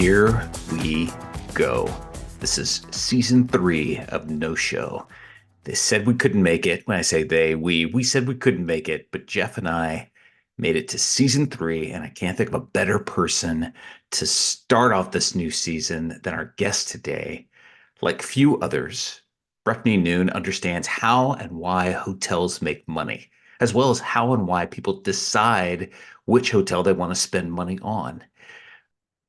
Here we go. This is season 3 of No Show. They said we couldn't make it. When I say they, we said we couldn't make it, but Jeff and I made it to season 3, and I can't think of a better person to start off this new season than our guest today. Like few others, Breffni Noone understands how and why hotels make money, as well as how and why people decide which hotel they want to spend money on.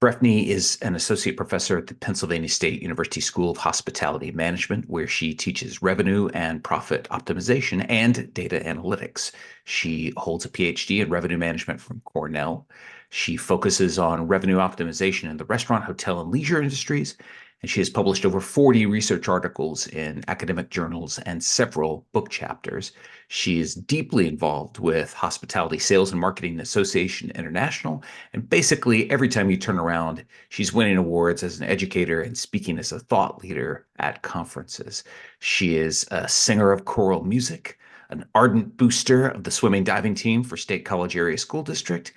Breffni is an associate professor at the Pennsylvania State University School of Hospitality Management, where she teaches revenue and profit optimization and data analytics. She holds a PhD in revenue management from Cornell. She focuses on revenue optimization in the restaurant, hotel, and leisure industries, and she has published over 40 research articles in academic journals and several book chapters. She is deeply involved with Hospitality Sales and Marketing Association International, and basically every time you turn around, she's winning awards as an educator and speaking as a thought leader at conferences. She is a singer of choral music, an ardent booster of the swimming diving team for State College Area School District,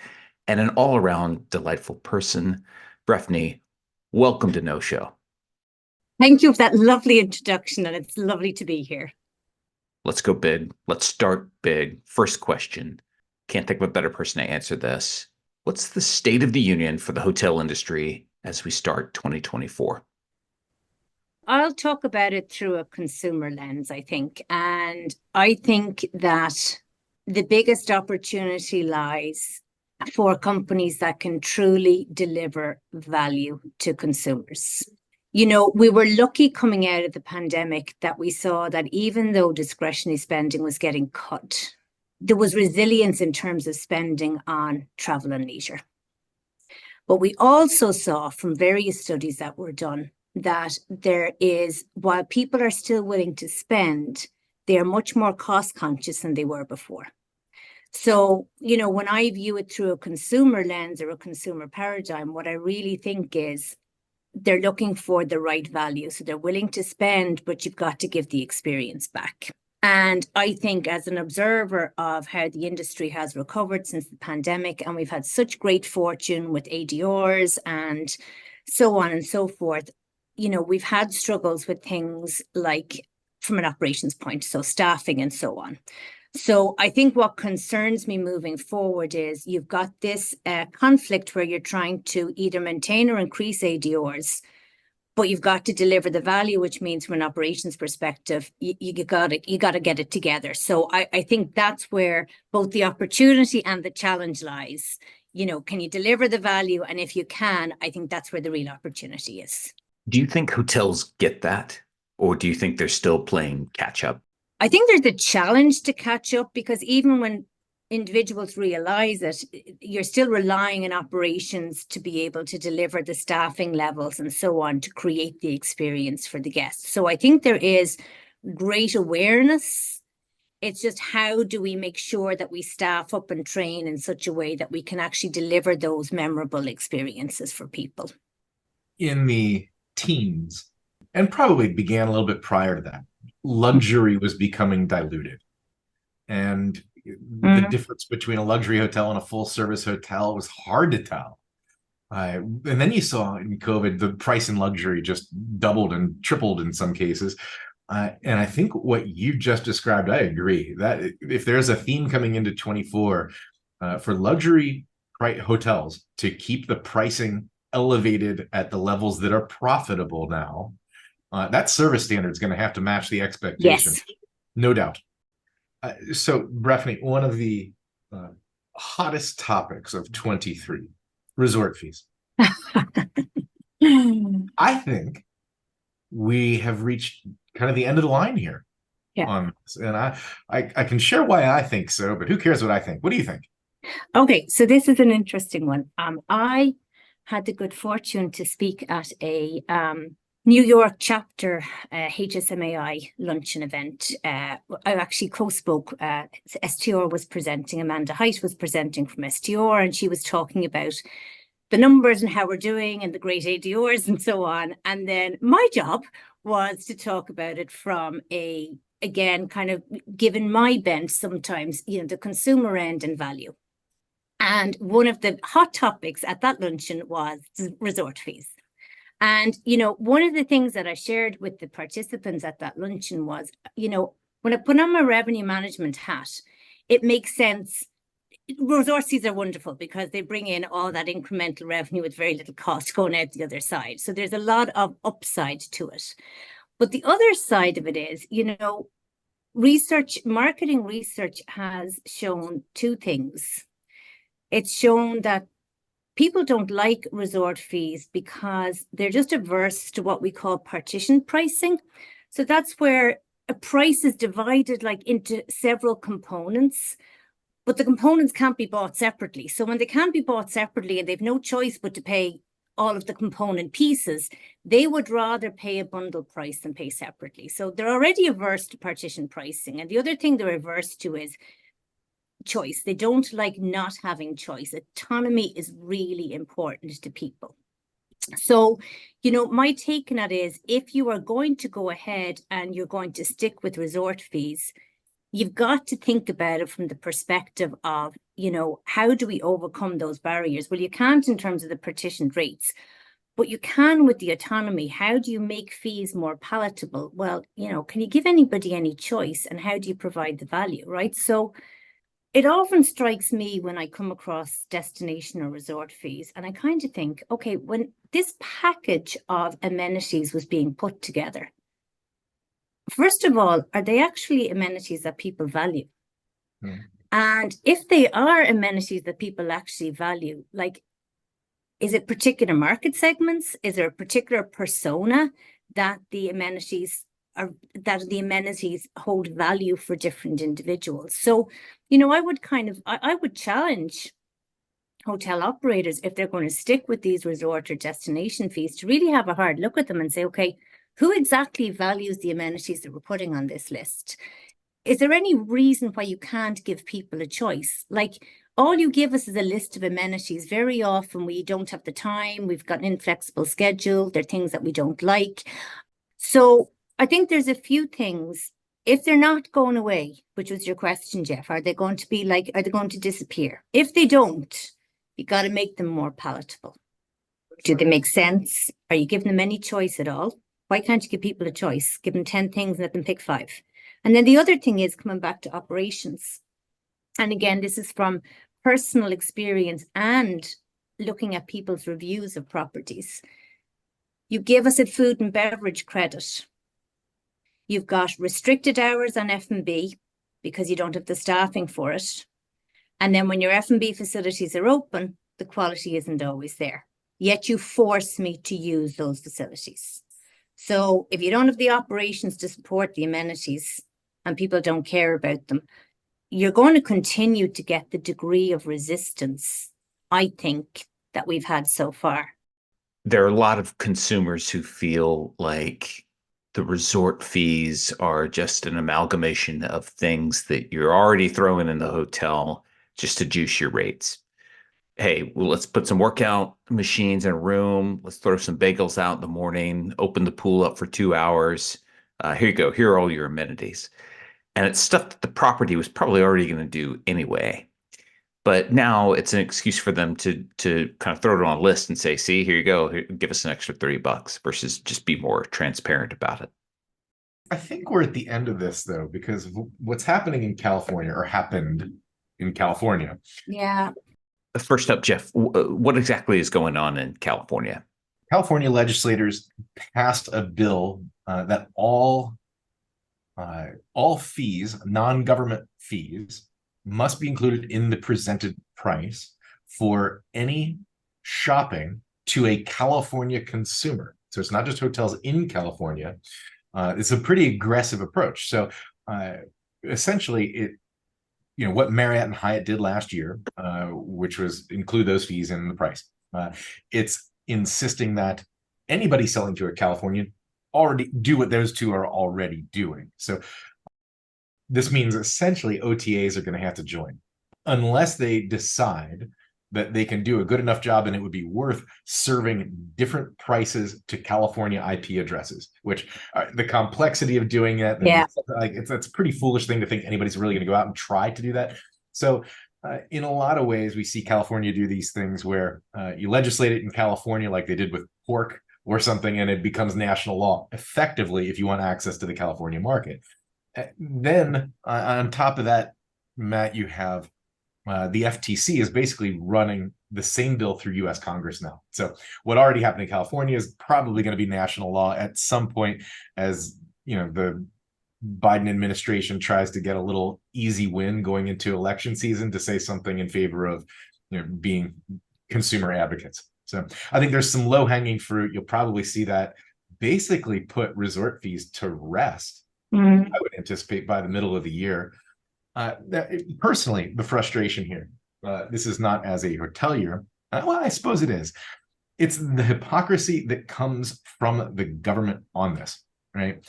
and an all-around delightful person. Breffni, welcome to No Show. Thank you for that lovely introduction, and it's lovely to be here. Let's go big. Let's start big. First question. Can't think of a better person to answer this. What's the state of the union for the hotel industry as we start 2024? I'll talk about it through a consumer lens, I think. And I think that the biggest opportunity lies for companies that can truly deliver value to consumers. You know, we were lucky coming out of the pandemic that we saw that even though discretionary spending was getting cut, there was resilience in terms of spending on travel and leisure. But we also saw from various studies that were done that there is, while people are still willing to spend, they are much more cost conscious than they were before. So, you know, when I view it through a consumer lens or a consumer paradigm, what I really think is they're looking for the right value. So they're willing to spend, but you've got to give the experience back. And I think as an observer of how the industry has recovered since the pandemic, and we've had such great fortune with ADRs and so on and so forth, you know, we've had struggles with things like from an operations point, so staffing and so on. So I think what concerns me moving forward is you've got this conflict where you're trying to either maintain or increase ADRs, but you've got to deliver the value, which means from an operations perspective, you got to get it together. So I think that's where both the opportunity and the challenge lies. You know, can you deliver the value? And if you can, I think that's where the real opportunity is. Do you think hotels get that? Or do you think they're still playing catch up? I think there's a challenge to catch up because even when individuals realize it, you're still relying on operations to be able to deliver the staffing levels and so on to create the experience for the guests. So I think there is great awareness. It's just how do we make sure that we staff up and train in such a way that we can actually deliver those memorable experiences for people? In the teens, and probably began a little bit prior to that, luxury was becoming diluted. And the difference between a luxury hotel and a full service hotel was hard to tell. And then you saw in COVID, the price in luxury just doubled and tripled in some cases. And I think what you just described, I agree that if there's a theme coming into 24 for luxury hotels to keep the pricing elevated at the levels that are profitable now, that service standard is going to have to match the expectation. Yes. No doubt. So, Breffni, one of the hottest topics of 23, resort fees. I think we have reached kind of the end of the line here on this. And I can share why I think so, but who cares what I think? What do you think? Okay, so this is an interesting one. I had the good fortune to speak at a New York chapter HSMAI luncheon event. I actually co-spoke. STR was presenting, Amanda Height was presenting from STR, and she was talking about the numbers and how we're doing and the great ADRs and so on. And then my job was to talk about it from again, kind of given my bent sometimes, you know, the consumer end and value. And one of the hot topics at that luncheon was resort fees. And, one of the things that I shared with the participants at that luncheon was, when I put on my revenue management hat, it makes sense. Resort fees are wonderful because they bring in all that incremental revenue with very little cost going out the other side. So there's a lot of upside to it. But the other side of it is, marketing research has shown two things. It's shown that people don't like resort fees because they're just averse to what we call partition pricing. So that's where a price is divided like into several components, but the components can't be bought separately. So when they can't be bought separately and they've no choice but to pay all of the component pieces, they would rather pay a bundle price than pay separately. So they're already averse to partition pricing. And the other thing they're averse to is choice. They don't like not having choice. Autonomy is really important to people. So, my take on it is, if you are going to go ahead and you're going to stick with resort fees, you've got to think about it from the perspective of, how do we overcome those barriers? Well, you can't in terms of the partitioned rates, but you can with the autonomy. How do you make fees more palatable? Well, can you give anybody any choice, and how do you provide the value, right? So it often strikes me when I come across destination or resort fees, and I kind of think, okay, when this package of amenities was being put together, first of all, are they actually amenities that people value? And if they are amenities that people actually value, like, is it particular market segments? Is there a particular persona that the amenities hold value for different individuals? So, I would challenge hotel operators, if they're going to stick with these resort or destination fees, to really have a hard look at them and say, okay, who exactly values the amenities that we're putting on this list? Is there any reason why you can't give people a choice? Like, all you give us is a list of amenities. Very often we don't have the time. We've got an inflexible schedule. There are things that we don't like. So I think there's a few things. If they're not going away, which was your question, Jeff, are they going to disappear? If they don't, you got to make them more palatable. Do they make sense? Are you giving them any choice at all? Why can't you give people a choice? Give them 10 things and let them pick 5. And then the other thing is coming back to operations. And again, this is from personal experience and looking at people's reviews of properties. You give us a food and beverage credit. You've got restricted hours on F&B because you don't have the staffing for it. And then when your F&B facilities are open, the quality isn't always there. Yet you force me to use those facilities. So if you don't have the operations to support the amenities and people don't care about them, you're going to continue to get the degree of resistance, I think, that we've had so far. There are a lot of consumers who feel like the resort fees are just an amalgamation of things that you're already throwing in the hotel just to juice your rates. Hey, well, let's put some workout machines in a room. Let's throw some bagels out in the morning, open the pool up for 2 hours. Here you go. Here are all your amenities. And it's stuff that the property was probably already going to do anyway. But now it's an excuse for them to kind of throw it on a list and say, see, here you go. Here, give us an extra $30 versus just be more transparent about it. I think we're at the end of this, though, because what's happening in California, or happened in California. Yeah. First up, Jeff, what exactly is going on in California? California legislators passed a bill that all fees, non-government fees, must be included in the presented price for any shopping to a California consumer. So it's not just hotels in California. It's a pretty aggressive approach. So essentially, what Marriott and Hyatt did last year, which was include those fees in the price. It's insisting that anybody selling to a Californian already do what those two are already doing. So this means essentially OTAs are going to have to join unless they decide that they can do a good enough job and it would be worth serving different prices to California IP addresses, which the complexity of doing that, it's a pretty foolish thing to think anybody's really going to go out and try to do that. So In a lot of ways, we see California do these things where you legislate it in California like they did with pork or something, and it becomes national law effectively if you want access to the California market. Then on top of that, Matt, you have the FTC is basically running the same bill through U.S. Congress now. So what already happened in California is probably going to be national law at some point, as the Biden administration tries to get a little easy win going into election season to say something in favor of being consumer advocates. So I think there's some low-hanging fruit. You'll probably see that basically put resort fees to rest. I would anticipate by the middle of the year. Personally, the frustration here, this is not as a hotelier. Well, I suppose it is. It's the hypocrisy that comes from the government on this, right?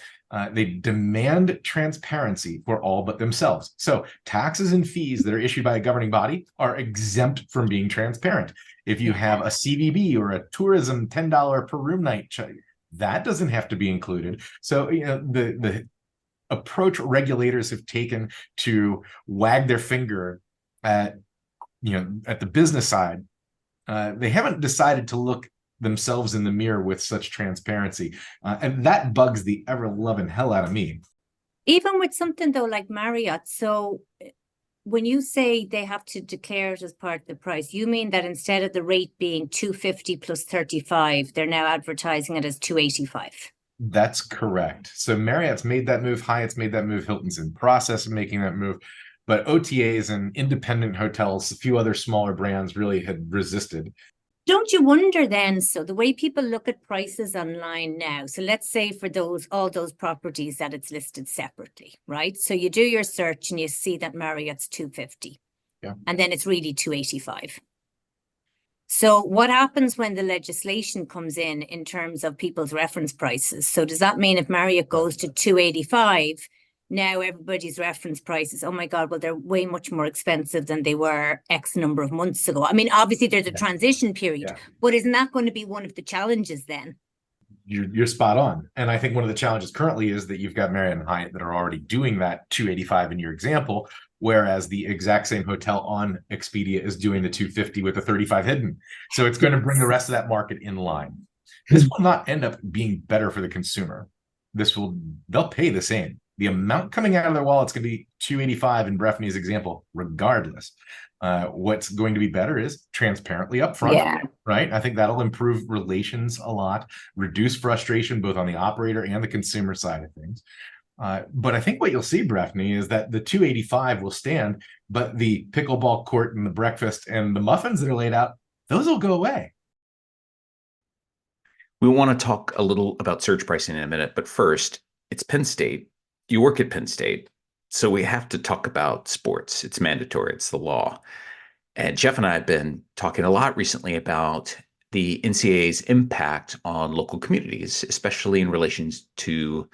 They demand transparency for all but themselves. So taxes and fees that are issued by a governing body are exempt from being transparent. If you have a CVB or a tourism $10 per room night, that doesn't have to be included. So the approach regulators have taken to wag their finger at the business side, they haven't decided to look themselves in the mirror with such transparency, and that bugs the ever-loving hell out of me. Even with something though like Marriott, so when you say they have to declare it as part of the price, you mean that instead of the rate being $250 plus 35, they're now advertising it as $285? That's correct. So Marriott's made that move, Hyatt's made that move, Hilton's in process of making that move, but OTAs and independent hotels, a few other smaller brands really had resisted. Don't you wonder then, so the way people look at prices online now, so let's say for all those properties that it's listed separately, right? So you do your search and you see that Marriott's $250, and then it's really $285. So what happens when the legislation comes in terms of people's reference prices? So does that mean if Marriott goes to $285, now everybody's reference prices, oh my God, well, they're way much more expensive than they were X number of months ago? I mean, obviously there's a transition period, but isn't that going to be one of the challenges then? You're spot on. And I think one of the challenges currently is that you've got Marriott and Hyatt that are already doing that $285 in your example, whereas the exact same hotel on Expedia is doing the $250 with the $35 hidden. So it's going to bring the rest of that market in line. This will not end up being better for the consumer. They'll pay the same. The amount coming out of their wallet is going to be $285 in Breffni's example, regardless. What's going to be better is transparently upfront, right? I think that'll improve relations a lot, reduce frustration both on the operator and the consumer side of things. But I think what you'll see, Breffni, is that the $285 will stand, but the pickleball court and the breakfast and the muffins that are laid out, those will go away. We want to talk a little about surge pricing in a minute, but first, it's Penn State. You work at Penn State, so we have to talk about sports. It's mandatory. It's the law. And Jeff and I have been talking a lot recently about the NCAA's impact on local communities, especially in relation to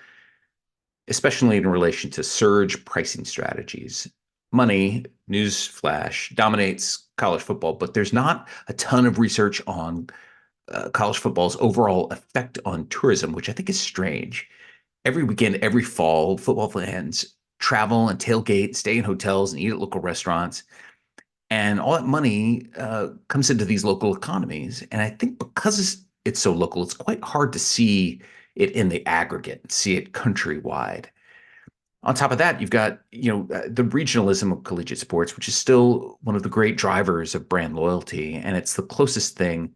surge pricing strategies. Money, newsflash, dominates college football, but there's not a ton of research on college football's overall effect on tourism, which I think is strange. Every weekend, every fall, football fans travel and tailgate, stay in hotels and eat at local restaurants. And all that money comes into these local economies. And I think because it's so local, it's quite hard to see it in the aggregate, see it countrywide. On top of that, you've got, the regionalism of collegiate sports, which is still one of the great drivers of brand loyalty. And it's the closest thing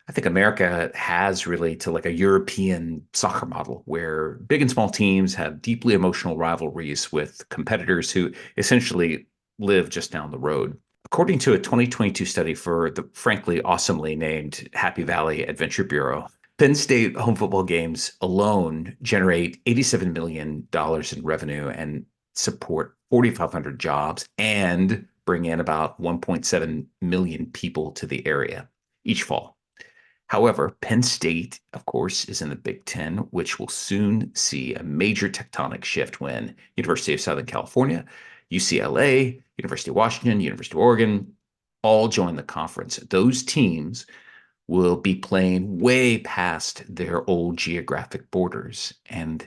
I think America has really to like a European soccer model where big and small teams have deeply emotional rivalries with competitors who essentially live just down the road. According to a 2022 study for the frankly awesomely named Happy Valley Adventure Bureau, Penn State home football games alone generate $87 million in revenue and support 4,500 jobs and bring in about 1.7 million people to the area each fall. However, Penn State, of course, is in the Big Ten, which will soon see a major tectonic shift when University of Southern California, UCLA, University of Washington, University of Oregon all join the conference. Those teams will be playing way past their old geographic borders. And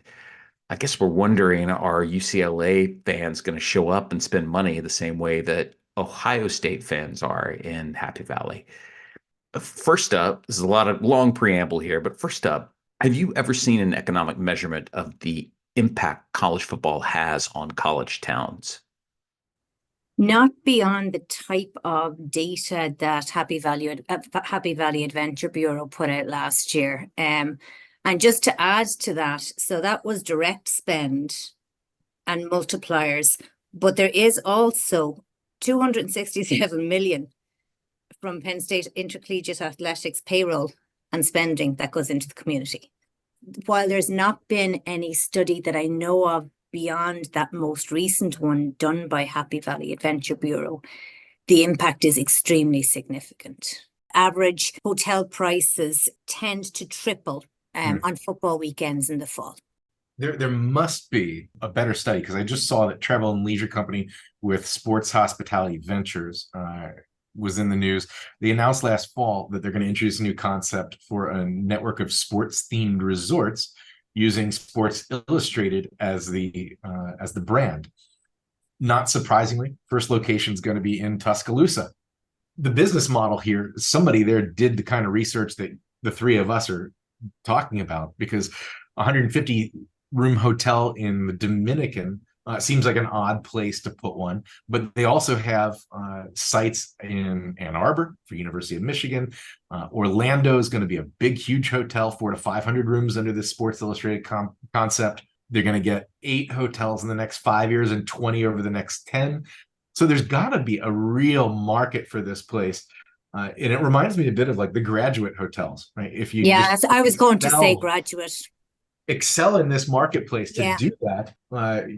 I guess we're wondering, are UCLA fans going to show up and spend money the same way that Ohio State fans are in Happy Valley. First up, this is a lot of long preamble here, but first up, have you ever seen an economic measurement of the impact college football has on college towns? Not beyond the type of data that Happy Valley Adventure Bureau put out last year. And just to add to that, so that was direct spend and multipliers, but there is also 267 million from Penn State Intercollegiate Athletics payroll and spending that goes into the community. While there's not been any study that I know of beyond that most recent one done by Happy Valley Adventure Bureau, the impact is extremely significant. Average hotel prices tend to triple on football weekends in the fall. There must be a better study, because I just saw that Travel and Leisure Company with Sports Hospitality Ventures was in the news. They announced last fall that they're going to introduce a new concept for a network of sports-themed resorts using Sports Illustrated as the brand. Not surprisingly, first location is going to be in Tuscaloosa. The business model here, somebody there did the kind of research that the three of us are talking about, because 150 room hotel in the Dominican seems like an odd place to put one, but they also have sites in Ann Arbor for University of Michigan. Orlando is going to be a big, huge hotel, 400 to 500 rooms under this Sports Illustrated concept. They're going to get 8 hotels in the next 5 years and 20 over the next 10. So there's got to be a real market for this place. And it reminds me a bit of like the Graduate hotels, right? If you I was going to say Graduate. Excel in this marketplace to do that,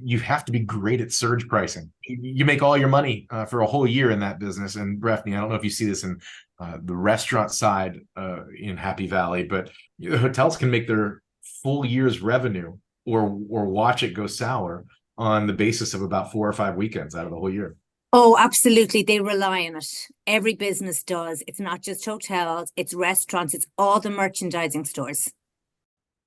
you have to be great at surge pricing. You make all your money for a whole year in that business. And Breffni, I don't know if you see this in the restaurant side in Happy Valley, but the hotels can make their full year's revenue or watch it go sour on the basis of about 4 or 5 weekends out of the whole year. Oh, absolutely. They rely on it. Every business does. It's not just hotels, it's restaurants, it's all the merchandising stores.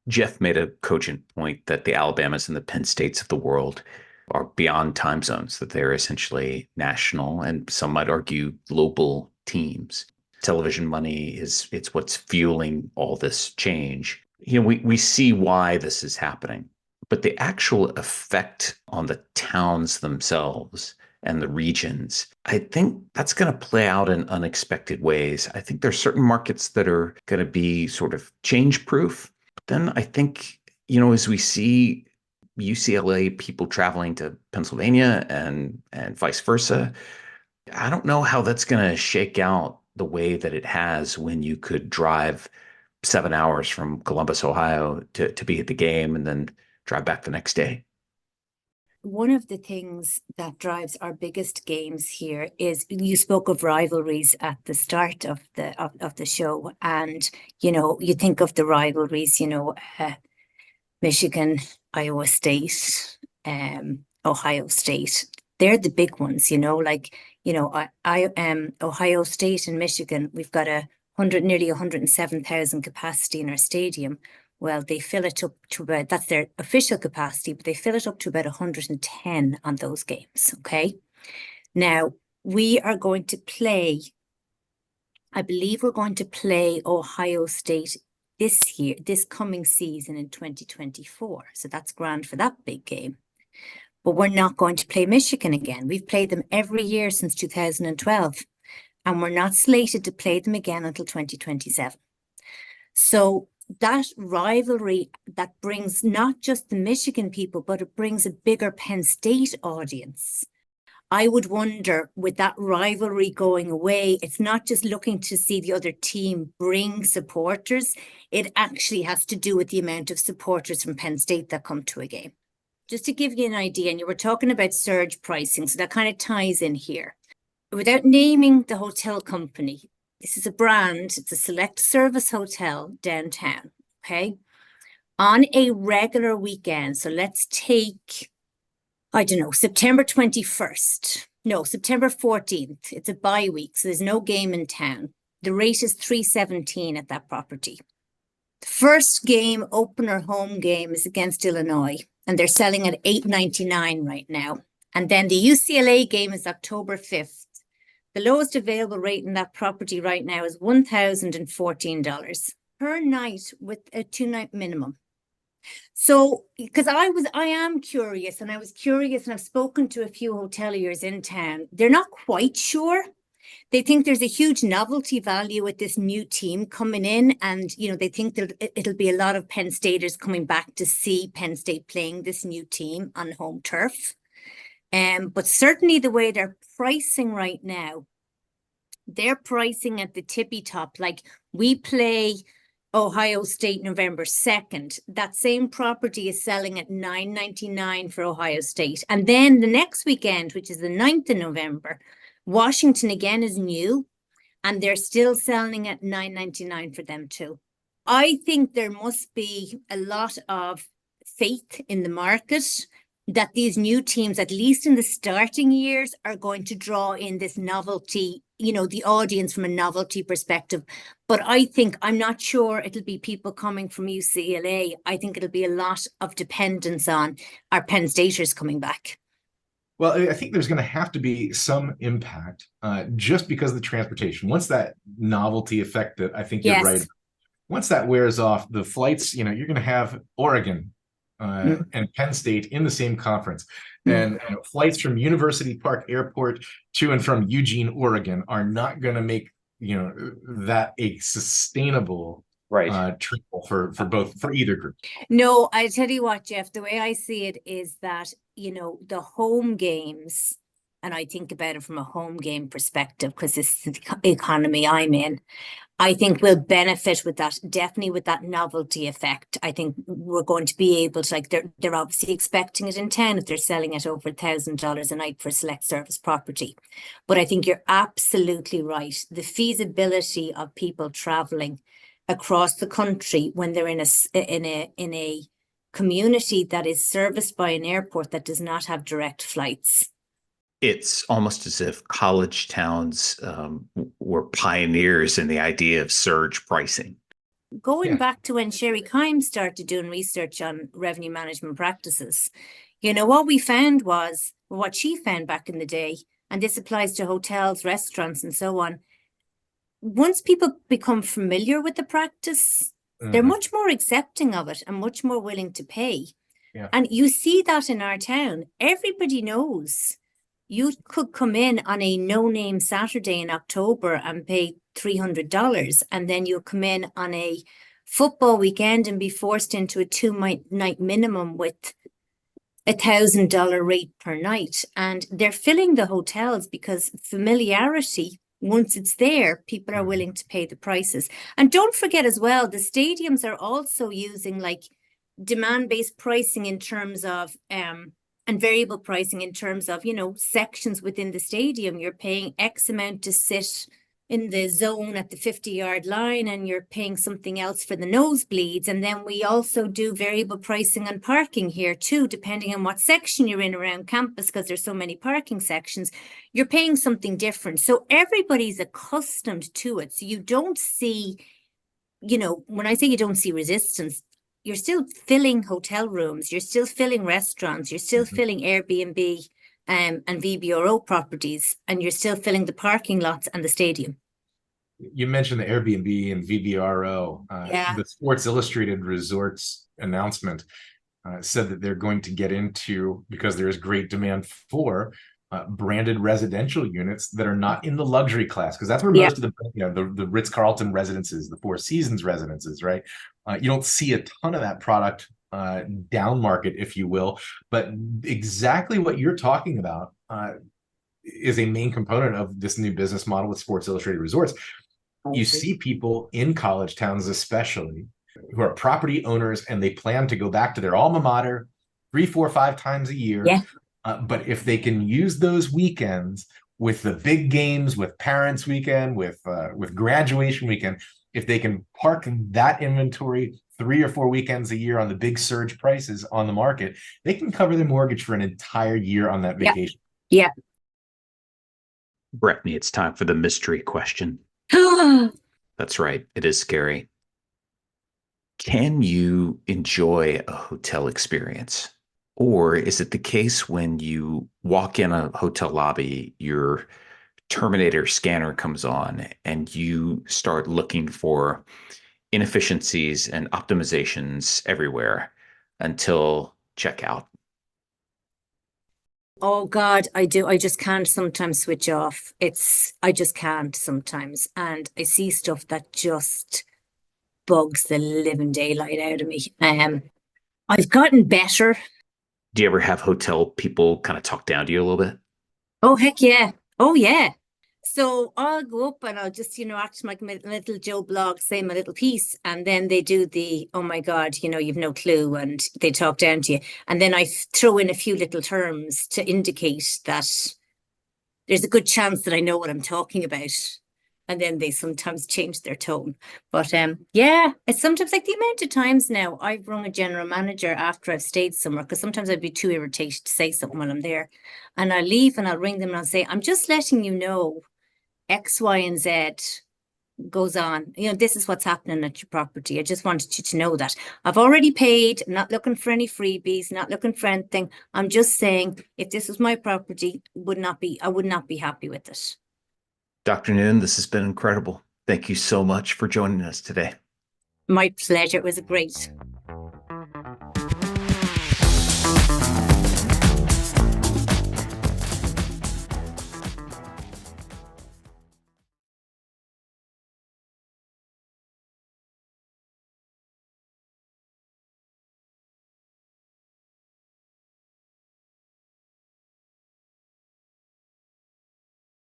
Jeff made a cogent point that the Alabamas and the Penn States of the world are beyond time zones, that they're essentially national and some might argue global teams. Television money it's what's fueling all this change. We see why this is happening, but the actual effect on the towns themselves and the regions, I think that's going to play out in unexpected ways. I think there's certain markets that are going to be sort of change proof. Then I think, as we see UCLA people traveling to Pennsylvania and vice versa, I don't know how that's going to shake out the way that it has when you could drive 7 hours from Columbus, Ohio to be at the game and then drive back the next day. One of the things that drives our biggest games here is, you spoke of rivalries at the start of the show, and you think of the rivalries, Michigan, Iowa State, Ohio State. They're the big ones, Ohio State and Michigan. We've got nearly 107,000 capacity in our stadium. Well, they fill it up to about, that's their official capacity, but they fill it up to about 110 on those games, okay? Now, we are going to play, I believe we're going to play Ohio State this coming season in 2024. So that's grand for that big game. But we're not going to play Michigan again. We've played them every year since 2012, and we're not slated to play them again until 2027. So that rivalry that brings not just the Michigan people, but it brings a bigger Penn State audience. I would wonder, with that rivalry going away, it's not just looking to see the other team bring supporters. It actually has to do with the amount of supporters from Penn State that come to a game. Just to give you an idea, and you were talking about surge pricing, so that kind of ties in here. Without naming the hotel company, this is a brand, it's a select service hotel downtown, okay? On a regular weekend, so let's take, I don't know, September 21st. No, September 14th. It's a bye week, so there's no game in town. The rate is $317 at that property. The first game, opener home game, is against Illinois, and they're selling at $899 right now. And then the UCLA game is October 5th. The lowest available rate in that property right now is $1,014 per night with a 2-night minimum. So, because I am curious, and I was curious, and I've spoken to a few hoteliers in town. They're not quite sure. They think there's a huge novelty value with this new team coming in, and they think that it'll be a lot of Penn Staters coming back to see Penn State playing this new team on home turf. But certainly the way they're pricing right now, they're pricing at the tippy top. Like, we play Ohio State November 2nd. That same property is selling at $9.99 for Ohio State. And then the next weekend, which is the 9th of November, Washington again is new, and they're still selling at $9.99 for them too. I think there must be a lot of faith in the market that these new teams, at least in the starting years, are going to draw in this novelty, the audience from a novelty perspective. But I'm not sure it'll be people coming from UCLA. I think it'll be a lot of dependence on our Penn Staters coming back. Well, I think there's going to have to be some impact just because of the transportation. Once that novelty effect that I think you're right, once that wears off, the flights, you're going to have Oregon and Penn State in the same conference. And flights from University Park Airport to and from Eugene, Oregon are not going to make, that a sustainable triple for either group. No, I tell you what, Jeff, the way I see it is that, the home games, and I think about it from a home game perspective, because this is the economy I'm in, I think we'll benefit with that, definitely with that novelty effect. I think we're going to be able to, like, they're obviously expecting it in town if they're selling it over $1,000 a night for a select service property. But I think you're absolutely right. The feasibility of people traveling across the country when they're in a community that is serviced by an airport that does not have direct flights. It's almost as if college towns were pioneers in the idea of surge pricing. Going back to when Sherry Kimes started doing research on revenue management practices, what we found was, what she found back in the day, and this applies to hotels, restaurants, and so on. Once people become familiar with the practice, they're much more accepting of it and much more willing to pay. Yeah. And you see that in our town. Everybody knows you could come in on a no-name Saturday in October and pay $300, and then you'll come in on a football weekend and be forced into a 2-night minimum with $1,000 rate per night. And they're filling the hotels because familiarity, once it's there, people are willing to pay the prices. And don't forget as well, the stadiums are also using like demand-based pricing in terms of and variable pricing in terms of, sections within the stadium. You're paying X amount to sit in the zone at the 50-yard line, and you're paying something else for the nosebleeds. And then we also do variable pricing on parking here too, depending on what section you're in around campus, because there's so many parking sections, you're paying something different. So everybody's accustomed to it. So you don't see, when I say you don't see resistance, you're still filling hotel rooms, you're still filling restaurants, you're still filling Airbnb and VBRO properties, and you're still filling the parking lots and the stadium. You mentioned the Airbnb and VBRO. The Sports Illustrated Resorts announcement said that they're going to get into, because there is great demand for branded residential units that are not in the luxury class, because that's where most of the Ritz-Carlton residences, the Four Seasons residences, right? You don't see a ton of that product down market, if you will, but exactly what you're talking about is a main component of this new business model with Sports Illustrated Resorts. You see people in college towns, especially, who are property owners, and they plan to go back to their alma mater 3, 4, 5 times a year. Yeah. But if they can use those weekends with the big games, with parents' weekend, with graduation weekend, if they can park that inventory 3 or 4 weekends a year on the big surge prices on the market, they can cover their mortgage for an entire year on that vacation. Yeah. Breffni, it's time for the mystery question. That's right. It is scary. Can you enjoy a hotel experience? Or is it the case when you walk in a hotel lobby, you're Terminator scanner comes on and you start looking for inefficiencies and optimizations everywhere until checkout. Oh God, I do. I just can't sometimes switch off. I just can't sometimes. And I see stuff that just bugs the living daylight out of me. I've gotten better. Do you ever have hotel people kind of talk down to you a little bit? Oh, heck yeah. Oh, yeah. So I'll go up and I'll just, act like my little Joe blog, say my little piece. And then they do oh my God, you've no clue. And they talk down to you. And then I throw in a few little terms to indicate that there's a good chance that I know what I'm talking about. And then they sometimes change their tone. But yeah, it's sometimes like the amount of times now I've rung a general manager after I've stayed somewhere, because sometimes I'd be too irritated to say something while I'm there. And I leave and I'll ring them and I'll say, I'm just letting you know X, Y, and Z goes on. This is what's happening at your property. I just wanted you to know that. I've already paid, I'm not looking for any freebies, not looking for anything. I'm just saying if this was my property, I would not be happy with it. Dr. Noone, this has been incredible. Thank you so much for joining us today. My pleasure. It was great.